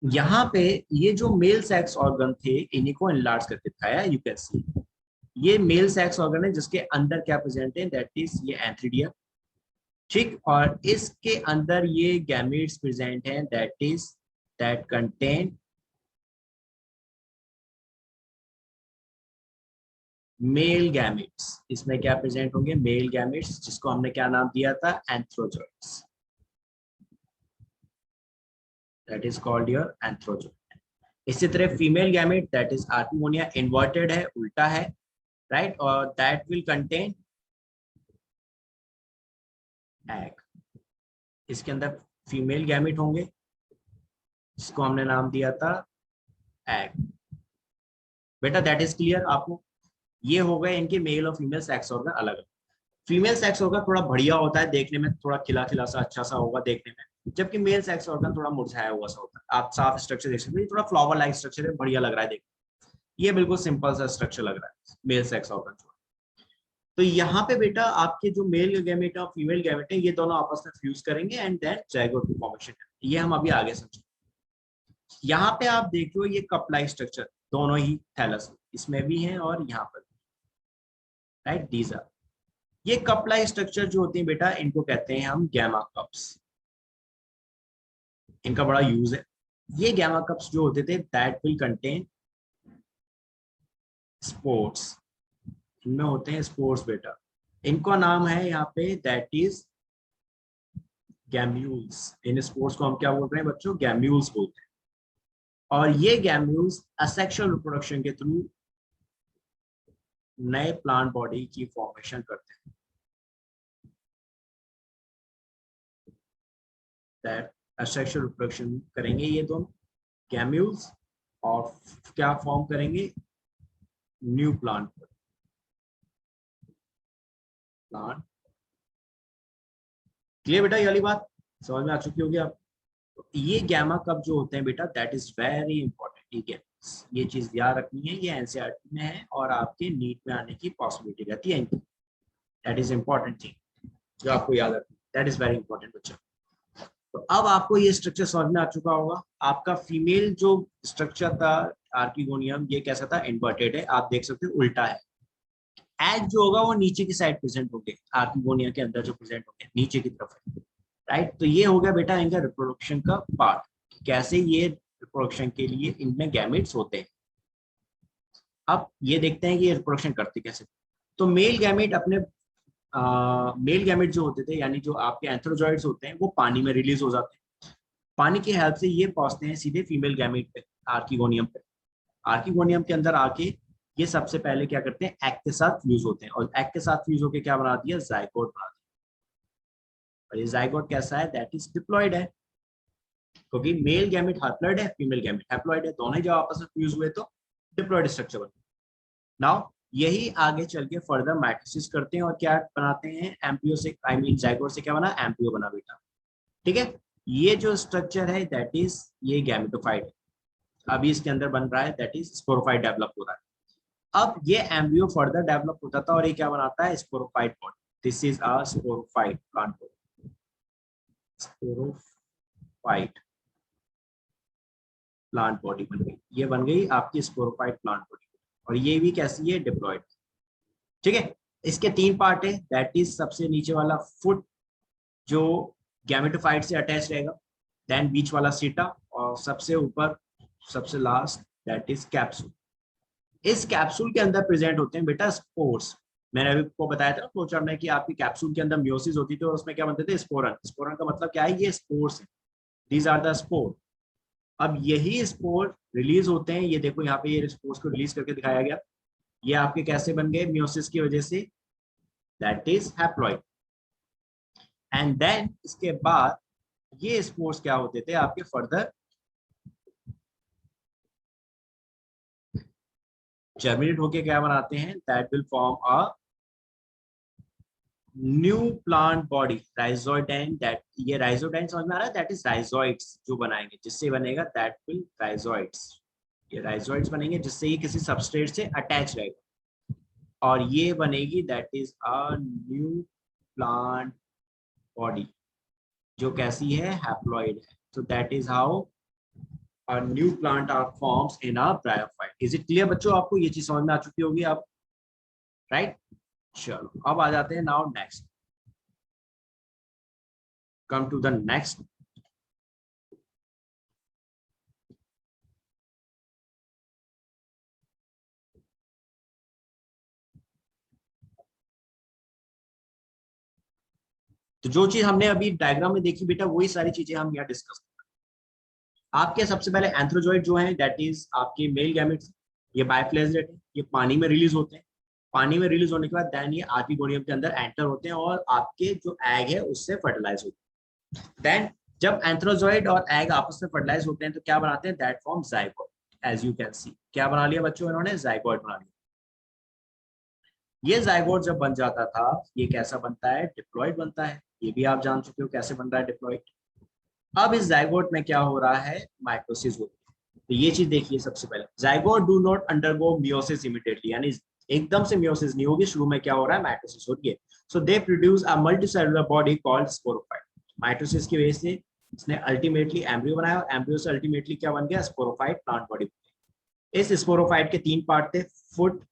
यहाँ पे ये जो मेल सेक्स ऑर्गन थे इन्हीं को एनलार्ज करके दिखाया, यू कैन सी ये मेल सेक्स ऑर्गन है जिसके अंदर क्या प्रेजेंट है, दैट इज ये एंथ्रीडियम, ठीक, और इसके अंदर ये गैमेट्स प्रेजेंट हैं, that is that contain male gametes. इसमें क्या प्रेजेंट होंगे, मेल गैमेट्स, जिसको हमने क्या नाम दिया था, एंथ्रोजोइड्स, दैट इज कॉल्ड योर एंथ्रोजोइड। इसी तरह female gamete that is archegonia, inverted है, उल्टा है, राइट, और दैट विल कंटेन एग। इसके अंदर फीमेल गैमेट होंगे जिसको हमने नाम दिया था एग। बेटा दैट इज क्लियर आपको, ये हो गए इनके मेल और फीमेल सेक्स ऑर्गन अलग अलग। फीमेल सेक्स ऑर्गन थोड़ा बढ़िया होता है देखने में, थोड़ा खिला खिला सा अच्छा सा होगा देखने में, जबकि मेल सेक्स ऑर्गन थोड़ा मुरझाया हुआ सा होता है। आप साफ स्ट्रक्चर देख सकते हैं, थोड़ा फ्लावर लाइक स्ट्रक्चर है, बढ़िया लग रहा है देखने, ये बिल्कुल सिंपल सा स्ट्रक्चर लग रहा है मेल सेक्स ऑर्गन। तो यहाँ पे बेटा आपके जो मेल गैमेट और फीमेल गैमेट है ये दोनों आपस में फ्यूज करेंगे एंड देन जाइगोट की फॉर्मेशन है, ये हम अभी आगे समझेंगे। यहाँ पे आप देख लो ये कप लाइक स्ट्रक्चर दोनों ही थैलस इसमें भी है और यहाँ पर, राइट, दीज आर ये कप लाइक स्ट्रक्चर जो होते हैं बेटा इनको कहते हैं हम गैमा कप्स। इनका बड़ा यूज है। ये गैमा कप्स जो होते थे दैट विल कंटेन स्पोर्ट्स, इनमें होते हैं स्पोर्ट्स बेटा, इनका नाम है यहाँ पे दैट इज गैम्यूल्स। इन स्पोर्ट्स को हम क्या बोल रहे हैं बच्चों, गैम्यूल्स बोलते हैं। और ये गैम्यूल्स असेक्सुअल रिप्रोडक्शन के थ्रू नए प्लांट बॉडी की फॉर्मेशन करते हैं, दैट असेक्सुअल रिप्रोडक्शन करेंगे ये दोनों गैम्यूल्स, और क्या फॉर्म करेंगे, न्यू प्लांट प्लांट। क्लियर बेटा, ये वाली बात समझ में आ चुकी होगी आप। ये गैमा कप जो होते हैं बेटा दैट इज वेरी इंपॉर्टेंट, ठीक है, ये चीज याद रखनी है, ये एनसीईआरटी में है और आपके नीट में आने की पॉसिबिलिटी रहती है, दैट इज इंपॉर्टेंट थिंग जो आपको याद रखनी है, दैट इज वेरी इंपॉर्टेंट बच्चा। तो अब आपको ये स्ट्रक्चर समझ में आ चुका होगा। आपका फीमेल जो स्ट्रक्चर था आर्किगोनियम ये कैसा था, इन्वर्टेड है, आप देख सकते हो उल्टा है। एग जो होगा वो नीचे की साइड प्रेजेंट होंगे, आर्किगोनिया के अंदर जो प्रेजेंट होंगे नीचे की तरफ है, राइट। तो ये हो गया बेटा इनका रिप्रोडक्शन का पार्ट, कैसे ये रिप्रोडक्शन के लिए इनमें गैमेट्स होते हैं। अब ये देखते हैं कि ये रिप्रोडक्शन करते कैसे। तो मेल गैमेट अपने मेल गैमेट जो होते थे यानी जो आपके एंथ्रोजॉइड्स होते हैं वो पानी में रिलीज हो जाते हैं, पानी की हेल्प से ये पहुंचते हैं सीधे फीमेल गैमेट पे, आर्किगोनियम पे। आर्किगोनियम के अंदर आके ये सबसे पहले क्या करते हैं, एग के साथ फ्यूज होते हैं, और एग के साथ फ्यूज होकर क्या बना दिया, जाइगोट बना दिया। और ये जाइगोट कैसा है, दैट इज डिप्लॉयड है, क्योंकि मेल गैमेट हैप्लॉइड है, फीमेल गैमेट हैप्लॉइड है, दोनों ही जब आपस में फ्यूज हुए तो डिप्लॉयड स्ट्रक्चर बना। नाउ यही आगे चल के फर्दर माइटोसिस करते हैं और क्या बनाते हैं, एम्ब्रियो से, आई मीन जाइगोट से क्या बना, एम्ब्रियो बना बेटा, ठीक है। ये जो स्ट्रक्चर है दैट इज ये गैमेटोफाइट है, अभी इसके अंदर बन रहा है, दैट इज स्पोरोफाइट डेवलप हो रहा है। अब ये एम्ब्रियो फर्दर डेवलप होता था और ये क्या बनाता है, sporophyte body, this is a sporophyte plant body, sporophyte. Plant body बन गई, ये बन गई आपकी स्पोरोफाइट प्लांट बॉडी। और ये भी कैसी है, डिप्लॉयड। ठीक है, इसके तीन पार्ट है, दैट इज सबसे नीचे वाला फुट जो गैमेटोफाइट से अटैच रहेगा, देन बीच वाला सीटा, और सबसे ऊपर सबसे लास्ट दैट इज कैप्सूल। इस कैप्सूल के अंदर प्रेजेंट होते हैं बेटा स्पोर्स। मैंने अभी आपको बताया था ना फ्लोचार्ट में कि आपकी कैप्सूल के अंदर मियोसिस होती थी और उसमें क्या बनते थे, स्पोरन। स्पोरन का मतलब क्या है, ये स्पोर्स है, दीज आर द स्पोर। अब यही स्पोर रिलीज होते हैं, ये देखो यहाँ पे ये स्पोर्स को रिलीज करके दिखाया गया। ये आपके कैसे बन गए, मियोसिस की वजह से, that is haploid. And then इसके बाद ये स्पोर्स क्या होते थे आपके, फर्दर जर्मिनेट होके क्या बनाते हैं, that will form a new plant body, राइजोडेंट। दैट, ये राइजोडेंट समझ में आ रहा है, दैट इज राइजोइड्स जो बनाएंगे, जिससे बनेगा दैट विल राइजोइड्स। ये राइजोइड्स बनेंगे जिससे ये किसी सबस्ट्रेट से अटैच रहेगा, और ये बनेगी that is a new plant body, जो कैसी है, हैप्लॉइड है। So that is how a new plant are forms in a bryophyte. Is it clear बच्चों, आपको ये चीज समझ में आ चुकी होगी आप, राइट? चलो अब आ जाते हैं now next, come to the next. तो जो चीज हमने अभी डायग्राम में देखी बेटा, वही सारी चीजें हम यहाँ डिस्कस करें। आपके सबसे पहले एंथ्रोजोइड जो है, दैट इज आपके मेल गैमेट्स। ये बायोफ्लेजेलेट है, ये पानी में रिलीज होते हैं। पानी में रिलीज होने के बाद देन ये आर्किगोनियम के अंदर एंटर होते हैं और आपके जो एग है उससे फर्टिलाइज होते हैं। देन जब एंथ्रोजोइड और एग आपस में फर्टिलाइज होते हैं तो क्या बनाते हैं, that form zygote. As you can see, क्या बना लिया बच्चों इन्होंने, जाइगोट बना लिया। ये जाइगोट जब बन जाता था, ये कैसा बनता है, डिप्लॉइड बनता है। ये भी आप जान चुके हो कैसे बन रहा है डिप्लॉइड। अब इस जाइगोट में क्या हो रहा है, माइटोसिस होती है। तो ये चीज देखिए, सबसे पहले zygote do not undergo meiosis immediately, यानी एकदम से मियोसिस नहीं होगी, शुरू में क्या हो रहा है, माइटोसिस हो रही है। So they produce a multicellular body called sporophyte. Mitosis की वजह से इसने अल्टीमेटली एम्ब्रियो बनाया, और एम्ब्रियो से अल्टीमेटली क्या बन गया, स्पोरोफाइट प्लांट बॉडी। इस स्पोरोफाइट के तीन पार्ट थे, फुट,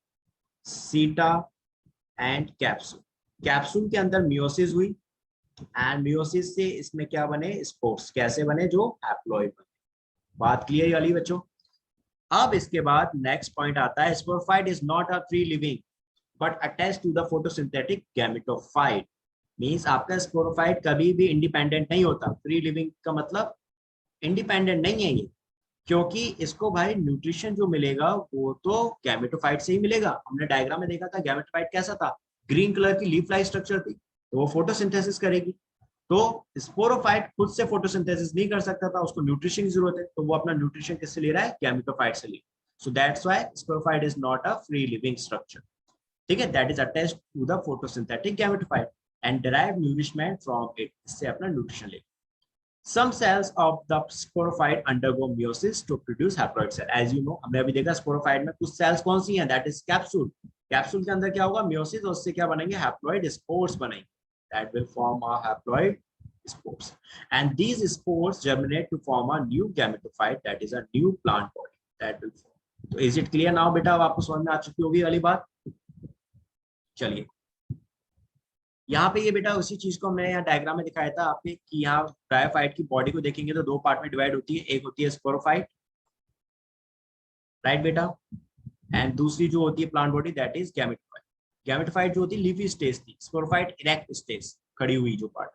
सीटा एंड कैप्सूल। कैप्सूल के अंदर मियोसिस हुई, एंड मियोसिस से इसमें क्या बने, स्पोर्स। कैसे बने, जो हैप्लॉइड बने। बात क्लियर वाली बच्चों। अब इसके बाद नेक्स्ट पॉइंट आता है, sporophyte is not a free living but attached to the photosynthetic gametophyte. Means आपका स्पोरोफाइट कभी भी इंडिपेंडेंट नहीं होता। फ्री लिविंग का मतलब इंडिपेंडेंट नहीं है ये, क्योंकि इसको भाई न्यूट्रिशन जो मिलेगा वो तो गैमेटोफाइट से ही मिलेगा। हमने डायग्राम में देखा था गैमेटोफाइट कैसा था, ग्रीन कलर की लीफ लाइक स्ट्रक्चर थी, तो वो फोटोसिंथेसिस करेगी। तो स्पोरोफाइट खुद से फोटोसिंथेसिस नहीं कर सकता था, उसको न्यूट्रिशन की जरूरत है, तो वो अपना न्यूट्रिशन किससे ले रहा है, गैमेटोफाइट से ले। So that's why sporophyte is not a free living structure. ठीक है, that is attached to the photosynthetic gametophyte and derive nourishment from it, इससे अपना न्यूट्रिशन ले। Some cells of the sporophyte undergo meiosis to produce haploid cell. As you know, हमने अभी देखा sporophyte में कुछ cells कौन सी हैं, that is capsule. Capsule के अंदर क्या होगा, meiosis, और उससे क्या बनेंगे, haploid spores बनेंगे, that will form a haploid spores. And these spores germinate to form a new gametophyte, that is a new plant body that will form. तो is it clear now बेटा, अब आपको समझ में आ चुकी होगी वाली बात। चलिए यहाँ पे ये बेटा उसी चीज को हमने यहाँ डायग्राम में दिखाया था आपने कि यहाँ ब्रायोफाइट की बॉडी को देखेंगे तो दो पार्ट में डिवाइड होती है, एक होती है स्पोरोफाइट, राइट बेटा, एंड दूसरी जो होती है plant body, that is gametophyte. Gametophyte जो होती है लीफी स्टेज थी, स्पोरोफाइट इरेक्ट स्टेज, खड़ी हुई जो पार्ट।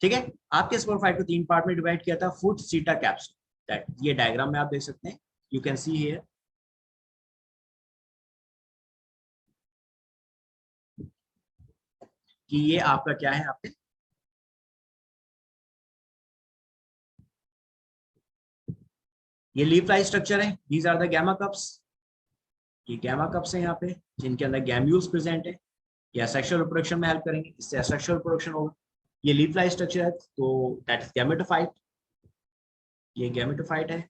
ठीक है, आपके स्पोरोफाइट को तीन पार्ट में डिवाइड किया था, फुट, सीटा, कैप्सूल। दैट ये डायग्राम में आप देख सकते हैं, यू कैन सी हियर। कि ये आपका क्या है, यहाँ पे ये लीफ लाइक स्ट्रक्चर है, these are the gemma cups. ये गैमा कप्स है यहाँ पे, जिनके अंदर गैम्यूल्स प्रेजेंट है, या सेक्सुअल रिप्रोडक्शन में हेल्प करेंगे, इससे असेक्सुअल रिप्रोडक्शन होगा। ये लीफ लाइक स्ट्रक्चर है, तो दैट इज गैमेटोफाइट, ये गैमेटोफाइट है,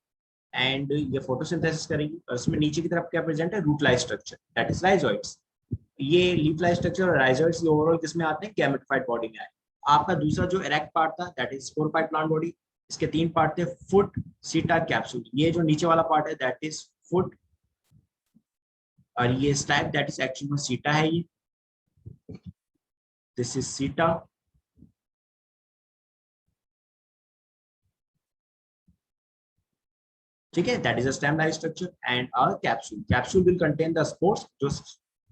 एंड ये फोटोसिंथेसिस करेगी। और इसमें नीचे की तरफ क्या प्रेजेंट है, root like structure, that is rhizoids. ये लीफ लाइक स्ट्रक्चर और राइजोइड्स ओवरऑल किसमें आते हैं, गैमेटोफाइट बॉडी में आए। आपका दूसरा जो इरेक्ट पार्ट था, that is sporophyte plant body, इसके 3 पार्ट थे, फुट, सीटा, कैप्सूल। ये जो नीचे वाला पार्ट है दैट इज फुट, और ये स्टैक दैट इज एक्चुअली में सीटा है। ये दिस इज सीटा, ठीक है, that is a stem like structure and a capsule. Capsule will contain the spores जो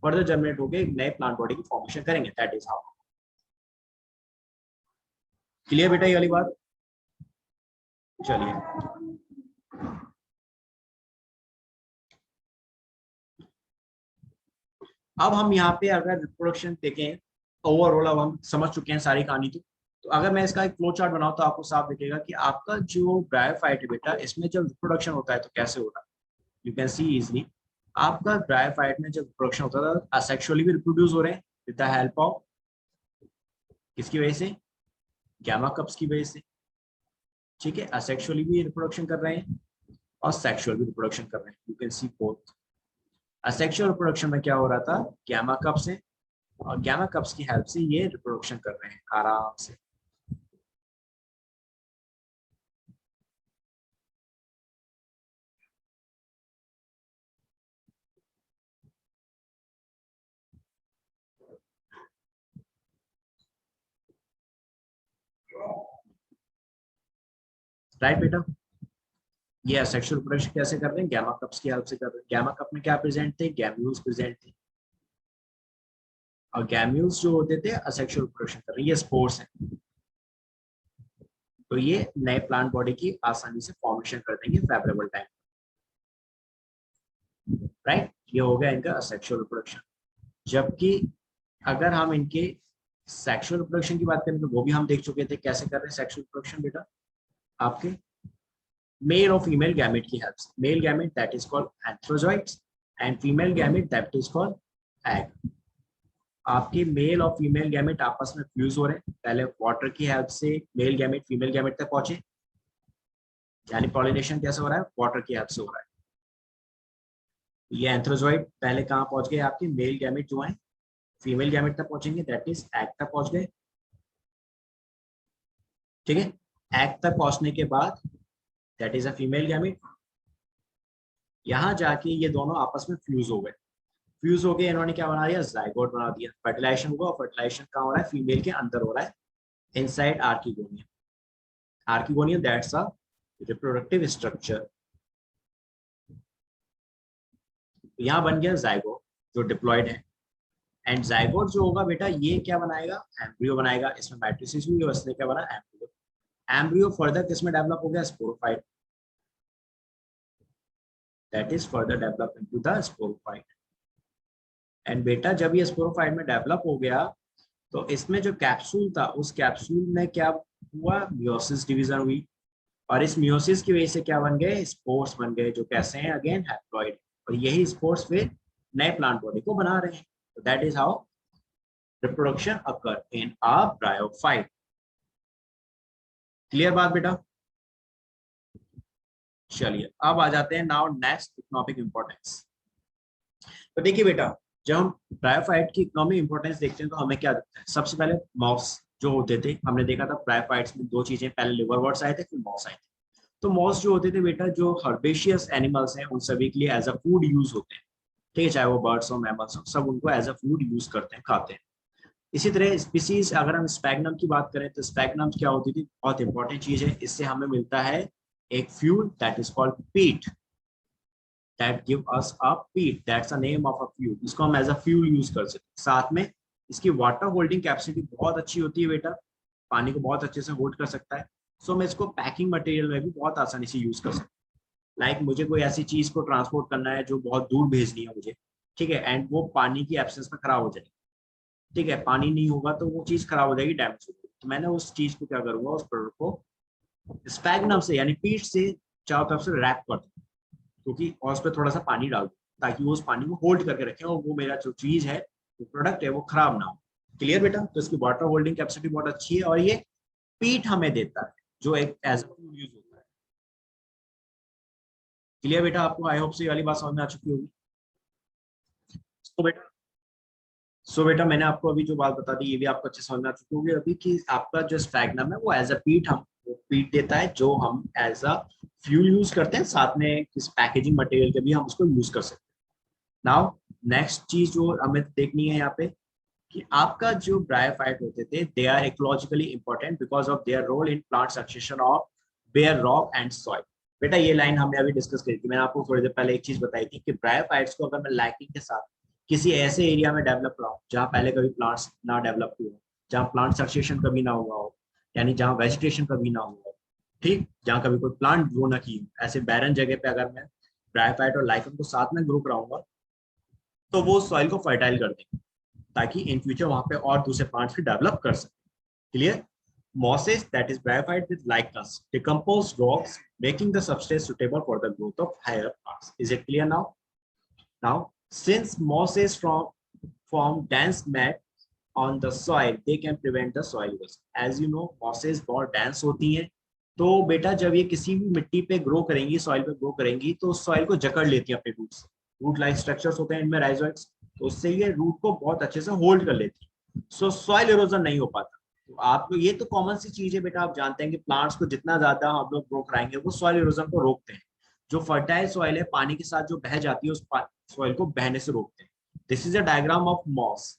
फर्दर जनरेट होके एक नए प्लांट बॉडी की फॉर्मेशन करेंगे, दैट इज हाउ। क्लियर बेटा ये वाली बात? चलिए अब हम यहाँ पे अगर रिप्रोडक्शन देखें, ओवरऑल अब हम समझ चुके हैं सारी कहानी। तो अगर मैं इसका एक फ्लो चार्ट बनाऊं तो आपको साफ दिखेगा कि आपका जो ब्रायोफाइट है बेटा, इसमें जब रिप्रोडक्शन होता है तो कैसे होता है। यू कैन सी इजिली आपका ब्रायोफाइट में जब रिप्रोडक्शन होता है असेक्सुअली भी रिप्रोड्यूस हो रहे हैं विद द हेल्प ऑफ किसकी वजह से, गैमा कप्स की वजह से, ठीक है। असेक्सुअली भी रिप्रोडक्शन कर रहे हैं और सेक्सुअल भी रिप्रोडक्शन कर रहे हैं, you can C both. Asexual reproduction में क्या हो रहा था, गैमा कप्स है और गैमा कप्स की हेल्प से ये रिप्रोडक्शन कर रहे हैं आराम से। राइट बेटा, ये असेक्सुअल रिप्रोडक्शन कैसे कर रहे हैं, गैमा कप्स की हेल्प से कर रहे हैं। गैमा कप में क्या प्रेजेंट थे, गैम्यूल्स प्रेजेंट थे, और गैम्यूल्स जो होते थे असेक्सुअल रिप्रोडक्शन कर रहे हैं, ये स्पोर्स हैं। तो ये नए प्लांट बॉडी की आसानी से फॉर्मेशन कर देंगे फेवरेबल टाइम, राइट। ये हो गया इनका असेक्सुअल रिप्रोडक्शन। जबकि अगर हम इनके सेक्सुअल रिप्रोडक्शन की बात करें तो वो भी हम देख चुके थे कैसे कर रहे हैं सेक्सुअल रिप्रोडक्शन बेटा, आपके मेल और फीमेल गैमेट की हेल्प से। Male gamete that is called antherozoids and female gamete that is called egg. आपके मेल और फीमेल गैमेट आपस में फ्यूज हो रहे हैं, पहले वाटर की हेल्प से मेल गैमेट फीमेल गैमेट तक पहुंचे, यानी पॉलिनेशन कैसे हो रहा है, वाटर की हेल्प से हो रहा है। ये एंथ्रोजॉइड पहले कहाँ पहुंच गए, आपके मेल गैमेट जो है फीमेल गैमेट तक पहुंचेंगे, दैट इज एग तक पहुंच गए, ठीक है। एग तक पहुंचने के बाद that is a female gamete, यहां जाके ये दोनों आपस में फ्यूज हो गए। फ्यूज हो गए, इन्होंने क्या बना दिया, जाइगोट बना दिया। फर्टिलाइजेशन हुआ, फर्टिलाइजेशन कहाँ हो रहा है, फीमेल के अंदर हो रहा है, inside archegonium. Archegonium that's a reproductive structure. यहाँ बन गया जाइगोट जो डिप्लॉयड है, एंड जाइगोट जो होगा बेटा ये क्या बनाएगा, एम्ब्रियो बनाएगा। इसमें मैट्रिसेस हुई और इसने क्या बना, एम्ब्रियो। एम्ब्रियो फर्दर किस में डेवलप हो गया, sporophyte, that is further develop into the sporophyte. And बेटा जब ये स्पोरोफाइट में डेवलप हो गया तो इसमें जो कैप्सूल था उस कैप्सूल में क्या हुआ, मियोसिस डिवीजन हुई, और इस मियोसिस की वजह से क्या बन गए, स्पोर्स बन गए, जो कैसे हैं, अगेन हैप्लॉइड। और यही स्पोर्स फिर नए प्लांट बॉडी को बना रहे हैं। तो that is how reproduction occur in a bryophyte. Clear बात बेटा? चलिए अब आ जाते हैं नाउ नेक्स्ट इकोनॉमिक इंपॉर्टेंस। तो देखिए बेटा, जब हम ब्रायोफाइट की इकोनॉमिक इंपॉर्टेंस देखते हैं तो हमें क्या दिखता है, सबसे पहले मॉस जो होते थे, हमने देखा था ब्रायोफाइट्स में दो चीजें, पहले लिवरवर्ट्स आए थे फिर मॉस आए थे। तो मॉस जो होते थे बेटा, जो हर्बेशियस एनिमल्स हैं उन सभी के लिए एज अ फूड यूज होते हैं, ठीक है, चाहे वो बर्ड्स हो मैमल्स हो, सब उनको एज अ फूड यूज करते हैं, खाते हैं। इसी तरह स्पीसीज अगर हम स्पैगनम की बात करें तो स्पैगनम क्या होती थी, बहुत इंपॉर्टेंट चीज है, इससे हमें मिलता है एक फ्यूल दैट इज कॉल्ड पीट, दैट गिव अस अ पीट, that's a name of a fuel. इसको हम एज अ फ्यूल यूज कर सकते हैं। साथ में इसकी वाटर होल्डिंग कैपेसिटी बहुत अच्छी होती है बेटा, पानी को बहुत अच्छे से होल्ड कर सकता है। सो मैं इसको पैकिंग मटेरियल में भी बहुत आसानी से यूज कर सकता हूँ। लाइक मुझे कोई ऐसी चीज को ट्रांसपोर्ट करना है जो बहुत दूर भेजनी है मुझे, ठीक है, एंड वो पानी की एब्सेंस में खराब हो जाएगी, ठीक है, पानी नहीं होगा तो वो चीज खराब हो जाएगी, डैमेज हो जाएगी। तो मैंने उस चीज को क्या करूंगा, उस प्रोडक्ट को स्पैगनम से यानी पीठ से चारों तरफ से रैप कर दूँ, क्योंकि और उस पर थोड़ा सा पानी डाल दूँ ताकि वो उस पानी को होल्ड करके रखे और वो मेरा जो चीज है, जो प्रोडक्ट है वो खराब ना हो। क्लियर बेटा? तो इसकी वाटर होल्डिंग कैपेसिटी बहुत अच्छी है और ये पीठ हमें देता है जो एक एज अ फूड यूज होता है। क्लियर बेटा? आपको आई होप से ये वाली बात समझ में आ चुकी होगी। तो बेटा, मैंने आपको अभी जो बात बता दी ये भी आपको अच्छे समझ में आ चुकी होगी अभी कि आपका जो स्पैगनम है वो एज अ पीट हम वो पीट देता है जो हम एज अ फ्यूल यूज करते हैं, साथ में किस पैकेजिंग मटेरियल के भी हम उसको यूज कर सकते हैं। नाउ नेक्स्ट चीज जो हमें देखनी है यहाँ पे कि आपका जो ब्रायोफाइट होते थे they are ecologically important because of their role in plant succession of bare rock and soil. बेटा ये लाइन हमने अभी डिस्कस करी थी, मैंने आपको थोड़ी देर पहले एक चीज बताई थी कि ब्रायोफाइट्स को अगर मैं लाइटिंग के साथ किसी ऐसे एरिया में डेवलप कराऊं जहां पहले कभी प्लांट्स ना डेवलप हुए हो, जहाँ प्लांट सक्सेशन कभी ना हुआ हो, यानी जहाँ वेजिटेशन कभी ना हुआ हो, ठीक, जहाँ कभी कोई प्लांट ग्रो ना की हो, ऐसे बैरन जगह पे अगर मैं ब्रायोफाइट और लाइकन को साथ में ग्रो कराऊंगा तो वो सॉइल को फर्टाइल कर देंगे ताकि इन फ्यूचर वहां पे और दूसरे प्लांट्स भी डेवलप कर सके। Clear? Mosses that is bryophyte with lichens decompose rocks, making the substrate suitable for the growth of higher plants. Is it clear now? Now, since mosses form dense mat on the soil, they can prevent the soil erosion. As you know, mosses बहुत dense होती हैं, तो बेटा जब ये किसी भी मिट्टी पे ग्रो करेंगी, सॉइल पे ग्रो करेंगी, तो सॉइल को जकड़ लेती है अपने रूट से। रूट लाइक स्ट्रक्चर्स होते हैं इनमें राइजोइट्स, तो उससे ये रूट को बहुत अच्छे से होल्ड कर लेती है, सो सॉइल इरोजन नहीं हो पाता। तो आपको ये तो कॉमन सी चीज है बेटा, आप जानते हैं कि प्लांट्स को जितना ज्यादा हम लोग ग्रो कराएंगे वो सॉइल इरोजन को रोकते हैं। जो फर्टाइल सॉइल है पानी के साथ जो बह जाती है उस सॉइल को बहने से रोकते हैं। This is a diagram of moss,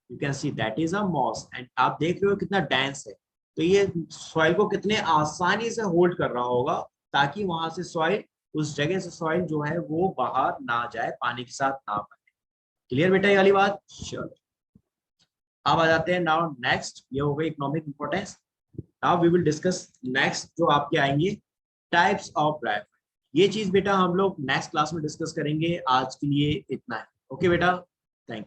you can see that is a moss, and आप देख रहे हो कितना डेंस है, तो ये सॉइल को कितने आसानी से होल्ड कर रहा होगा ताकि वहां से सॉइल, उस जगह से सॉइल जो है वो बाहर ना जाए, पानी के साथ ना बहे। क्लियर बेटा ये वाली बात? चलो अब आ जाते हैं नाउ नेक्स्ट, ये हो गई economic importance. Now we will discuss next जो आपके आएंगे टाइप्स ऑफ ब्रायोफाइट। ये चीज बेटा हम लोग नेक्स्ट क्लास में डिस्कस करेंगे, आज के लिए इतना है। ओके बेटा, थैंक यू।